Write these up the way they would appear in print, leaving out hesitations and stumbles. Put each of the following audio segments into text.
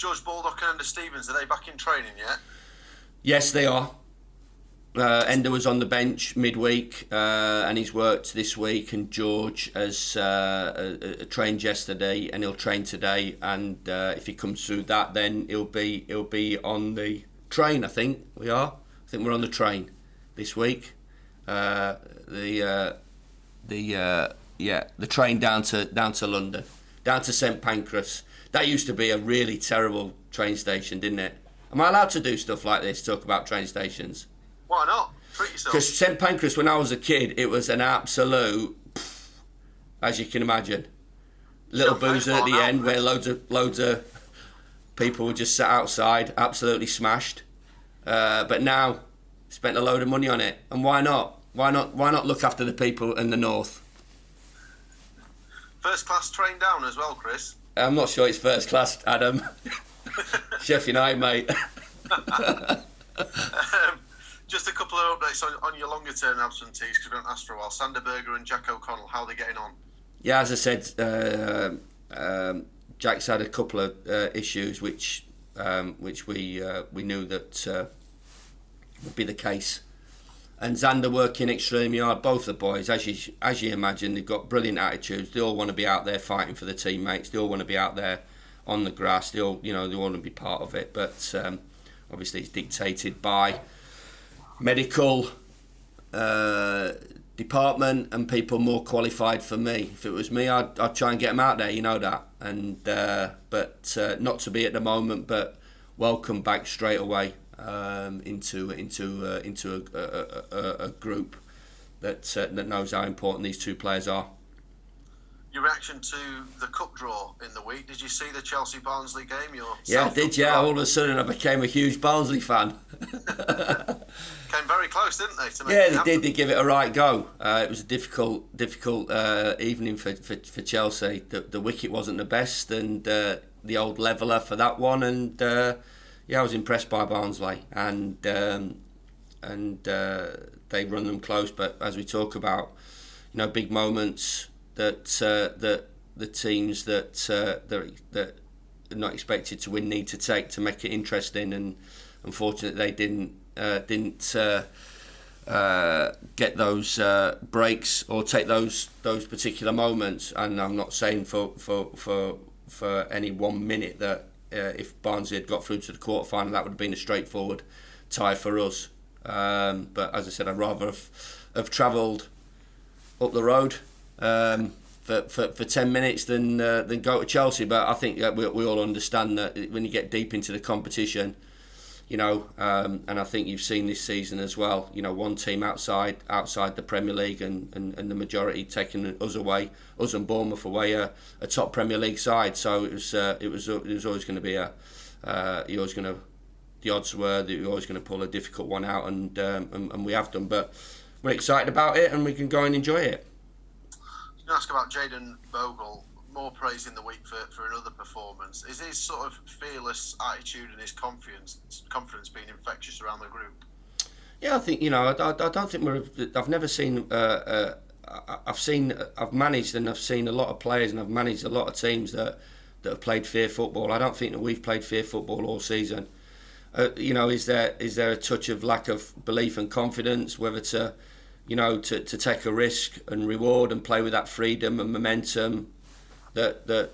George Baldock and Ender Stevens, are they back in training yet? Yes, they are. Ender was on the bench midweek, and he's worked this week. And George has trained yesterday, and he'll train today. And if he comes through that, then he'll be on the train. I think we are. I think we're on the train this week. The train down to London, down to St Pancras. That used to be a really terrible train station, didn't it? Am I allowed to do stuff like this? Talk about train stations? Why not? Treat yourself. Because St Pancras, when I was a kid, it was an absolute, as you can imagine, little boozer at the end where loads of people were just sat outside, absolutely smashed. But now, spent a load of money on it, and why not? Why not look after the people in the north? First class train down as well, Chris. I'm not sure it's first class, Adam. Sheffield United, mate. Just a couple of updates on your longer term absentees, because we don't ask for a while. Sander Berger and Jack O'Connell, how are they getting on? Yeah, as I said, Jack's had a couple of issues which we knew that would be the case. And Xander working extremely hard. Both the boys, as you imagine, they've got brilliant attitudes. They all want to be out there fighting for the teammates. They all want to be out there on the grass. They all want to be part of it. But obviously, it's dictated by medical department and people more qualified for me. If it was me, I'd try and get them out there. You know that. And but not to be at the moment. But welcome back straight away. Into a group that knows how important these two players are. Your reaction to the cup draw in the week? Did you see the Chelsea Barnsley game? Yeah, I did. Yeah, all of a sudden I became a huge Barnsley fan. Came very close, didn't they? They did. They give it a right go. It was a difficult evening for Chelsea. The wicket wasn't the best, and the old leveller for that one, and. I was impressed by Barnsley, and they run them close. But as we talk about, big moments that the teams that are not expected to win need to take to make it interesting, and unfortunately they didn't get those breaks or take those particular moments. And I'm not saying for any 1 minute that. If Barnsley had got through to the quarter-final, that would have been a straightforward tie for us. But as I said, I'd rather have travelled up the road for 10 minutes than go to Chelsea. But I think that we all understand that when you get deep into the competition, and I think you've seen this season as well. One team outside the Premier League, and the majority taking us and Bournemouth away, a top Premier League side. So it was always going to be the odds were that you're always going to pull a difficult one out, and we have done. But we're excited about it, and we can go and enjoy it. I was going to ask about Jayden Bogle. More praise in the week for another performance. Is his sort of fearless attitude and his confidence being infectious around the group? Yeah, I think I don't think I've never seen. I've managed and I've seen a lot of players, and I've managed a lot of teams that have played fair football. I don't think that we've played fair football all season. Is there a touch of lack of belief and confidence, whether to take a risk and reward and play with that freedom and momentum that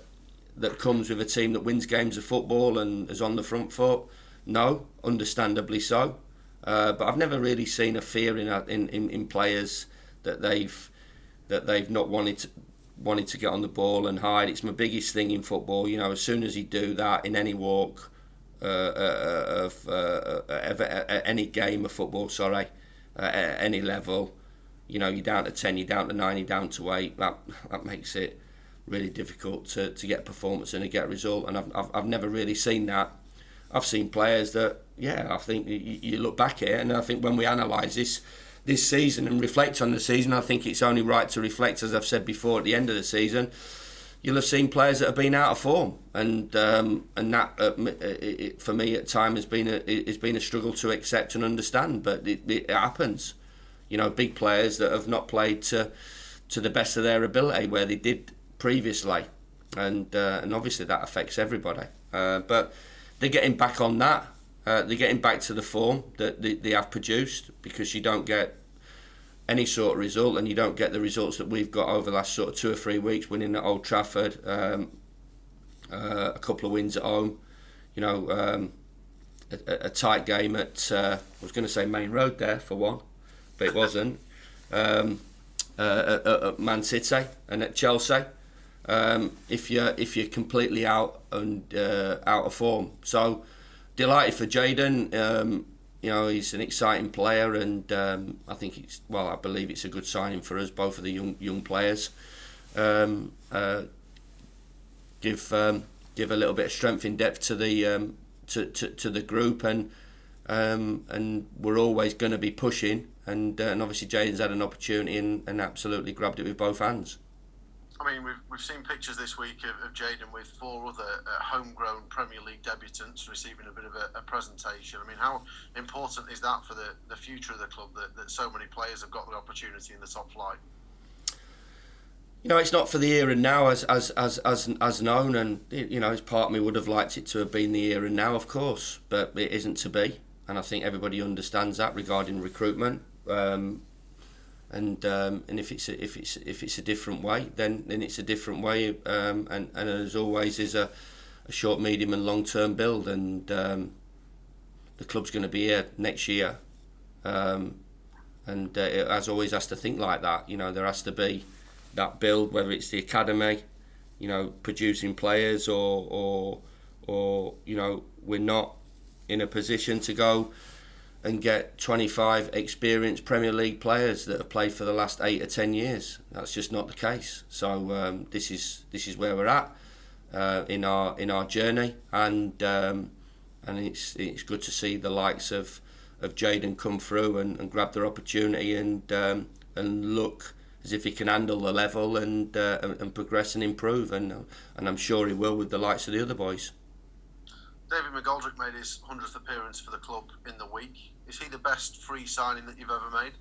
comes with a team that wins games of football and is on the front foot? No, understandably so. But I've never really seen a fear in players that they've not wanted to get on the ball and hide. It's my biggest thing in football. As soon as you do that in any walk of any game of football, at any level, you're down to 10, you're down to 9, you're down to 8. That makes it really difficult to get performance and to get a result, and I've never really seen that. I've seen players that, I think you look back at it, and I think when we analyse this season and reflect on the season, I think it's only right to reflect, as I've said before, at the end of the season, you'll have seen players that have been out of form, and that for me at times has been a struggle to accept and understand, but it happens. Big players that have not played to the best of their ability where they did previously, and obviously that affects everybody. But they're getting back on that. They're getting back to the form that they have produced, because you don't get any sort of result, and you don't get the results that we've got over the last sort of 2 or 3 weeks, winning at Old Trafford, a couple of wins at home, you know, a tight game at, I was going to say Main Road there for one, but it wasn't, at Man City and at Chelsea. If you're completely out of form, so delighted for Jayden. You know, he's an exciting player, and I think I believe it's a good signing for us, both of the young players. Give a little bit of strength in depth to the to the group, and we're always going to be pushing, and obviously Jayden's had an opportunity and absolutely grabbed it with both hands. I mean, we've seen pictures this week of Jayden with 4 other homegrown Premier League debutants receiving a bit of a presentation. I mean, how important is that for the future of the club, that so many players have got the opportunity in the top flight? You know, it's not for the here and now as known, and you know, as part of me would have liked it to have been the here and now, of course, but it isn't to be, and I think everybody understands that regarding recruitment. And if it's a different way, then it's a different way, and as always is a short, medium and long term build, and the club's going to be here next year, and it as always has to think like that. You know, there has to be that build, whether it's the academy, you know, producing players, or you know, we're not in a position to go and get 25 experienced Premier League players that have played for the last 8 or 10 years. That's just not the case. So this is where we're at in our journey, and it's good to see the likes of Jayden come through and grab their opportunity and look as if he can handle the level and progress and improve, and I'm sure he will with the likes of the other boys. David McGoldrick made his 100th appearance for the club in the week. Is he the best free signing that you've ever made?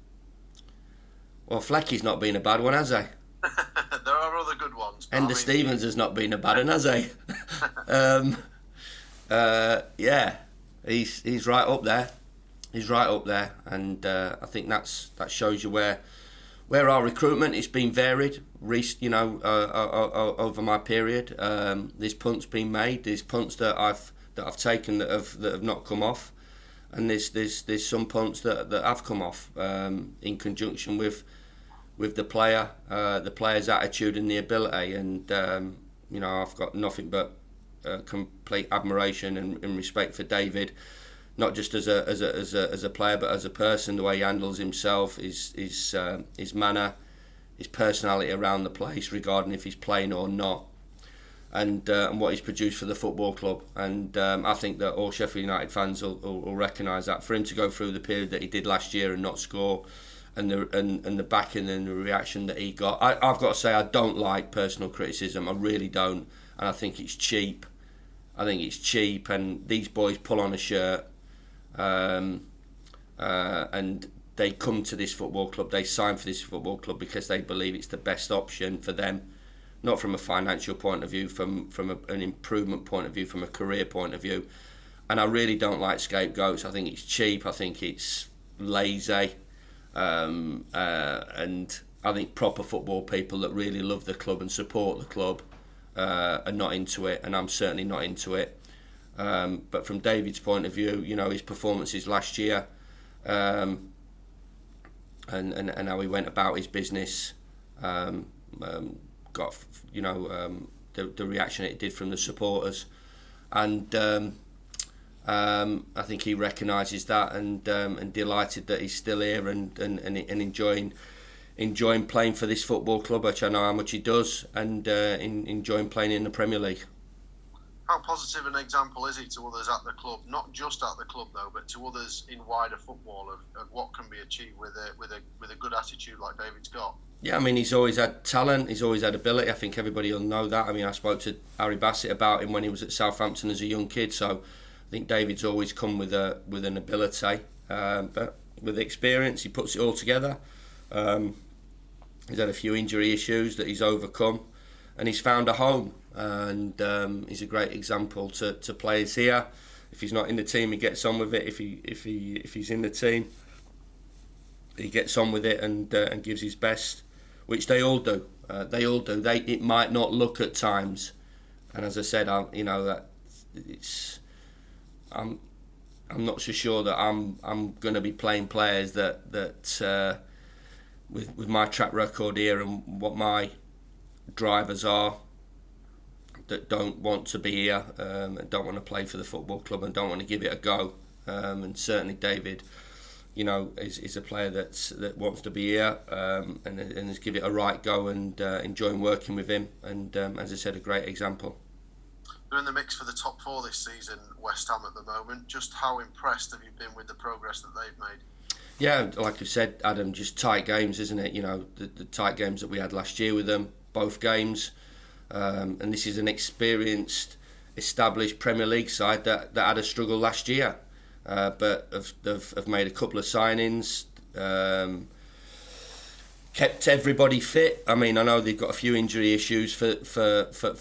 Well, Flecky's not been a bad one, has he? There are other good ones. Ender Stevens has not been a bad one, has he? Yeah, he's right up there. He's right up there, and I think that shows you where our recruitment has been varied. You know, over my period, there's punts been made. There's punts that I've taken that have not come off, and there's some punts that have come off in conjunction with the player's attitude and the ability, and you know, I've got nothing but complete admiration and respect for David, not just as a player but as a person. The way he handles himself, his manner, his personality around the place, regarding if he's playing or not. And what he's produced for the football club, and I think that all Sheffield United fans will recognise that. For him to go through the period that he did last year and not score, and the backing and the reaction that he got, I've got to say I don't like personal criticism. I really don't, and I think it's cheap. And these boys pull on a shirt, and they come to this football club. They sign for this football club because they believe it's the best option for them. Not from a financial point of view, from an improvement point of view, from a career point of view. And I really don't like scapegoats. I think it's cheap. I think it's lazy. And I think proper football people that really love the club and support the club are not into it, and I'm certainly not into it. But from David's point of view, you know, his performances last year, and how he went about his business, got, you know, the reaction it did from the supporters, and I think he recognises that, and delighted that he's still here and enjoying playing for this football club, which I know how much he does, and enjoying playing in the Premier League. How positive an example is he to others at the club? Not just at the club though, but to others in wider football of what can be achieved with a good attitude like David's got. Yeah, I mean, he's always had talent, he's always had ability. I think everybody will know that. I mean, I spoke to Harry Bassett about him when he was at Southampton as a young kid, so I think David's always come with an ability, but with experience, he puts it all together. He's had a few injury issues that he's overcome, and he's found a home, and he's a great example to players here If he's not in the team, he gets on with it. If he's in the team, he gets on with it and gives his best, which they all do. It might not look at times, and as I said, I'm not so sure that I'm going to be playing players that with my track record here and what my drivers are, that don't want to be here, and don't want to play for the football club and don't want to give it a go. And certainly David, is a player that wants to be here, and has give it a right go, and enjoying working with him. And as I said, a great example. They're in the mix for the top 4 this season, West Ham at the moment. Just how impressed have you been with the progress that they've made? Yeah, like you said, Adam, just tight games, isn't it? The tight games that we had last year with them, both games. And this is an experienced, established Premier League side that had a struggle last year, but have made a couple of signings, kept everybody fit. I mean, I know they've got a few injury issues for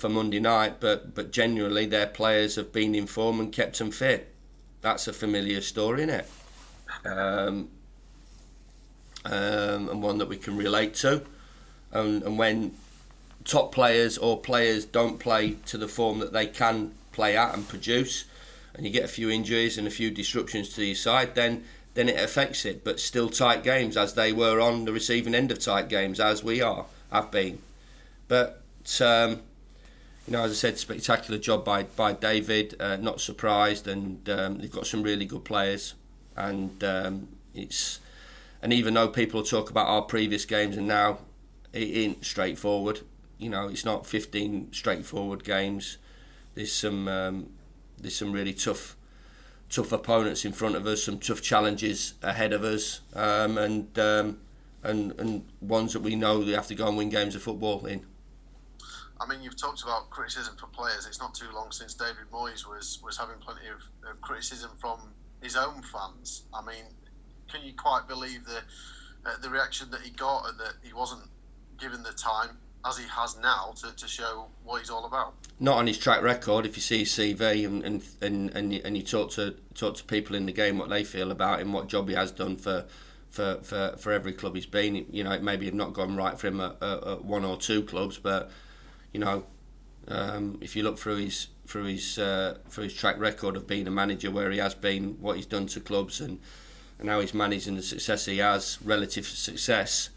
Monday night, but genuinely their players have been in form and kept them fit. That's a familiar story, isn't it? And one that we can relate to. And when top players or players don't play to the form that they can play at and produce, and you get a few injuries and a few disruptions to your side, then it affects it. But still tight games, as they were on the receiving end of tight games, as we have been. But as I said, spectacular job by David. Not surprised, and they've got some really good players, and even though people talk about our previous games and now, it ain't straightforward. It's not 15 straightforward games. There's some really tough opponents in front of us, some tough challenges ahead of us, and ones that we know we have to go and win games of football in. I mean, you've talked about criticism for players. It's not too long since David Moyes was having plenty of criticism from his own fans. I mean, can you quite believe the reaction that he got, and that he wasn't given the time, as he has now, to show what he's all about? Not on his track record. If you see his CV and you talk to people in the game what they feel about him, what job he has done for every club he's been, it maybe have not gone right for him at one or two clubs, but if you look through his track record of being a manager, where he has been, what he's done to clubs, and how he's managed, and the success he has, relative success.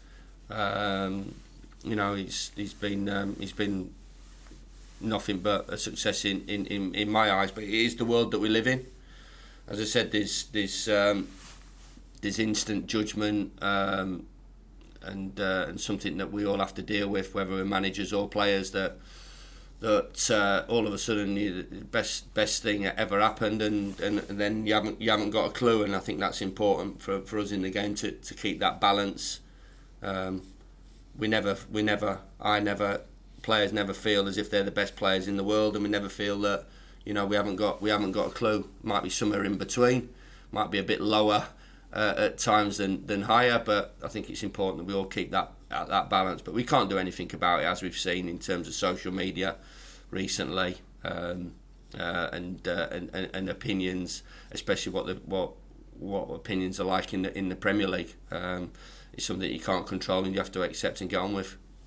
He's been nothing but a success in my eyes. But it is the world that we live in. As I said, there's instant judgment, and something that we all have to deal with, whether we're managers or players. That all of a sudden the best thing that ever happened, and then you haven't got a clue. And I think that's important for us in the game to keep that balance. Players never feel as if they're the best players in the world, and we never feel that we haven't got a clue. Might be somewhere in between, might be a bit lower at times than higher, but I think it's important that we all keep that balance. But we can't do anything about it, as we've seen in terms of social media recently, and opinions, especially what opinions are like in the Premier League. It's something that you can't control, and you have to accept and get on with.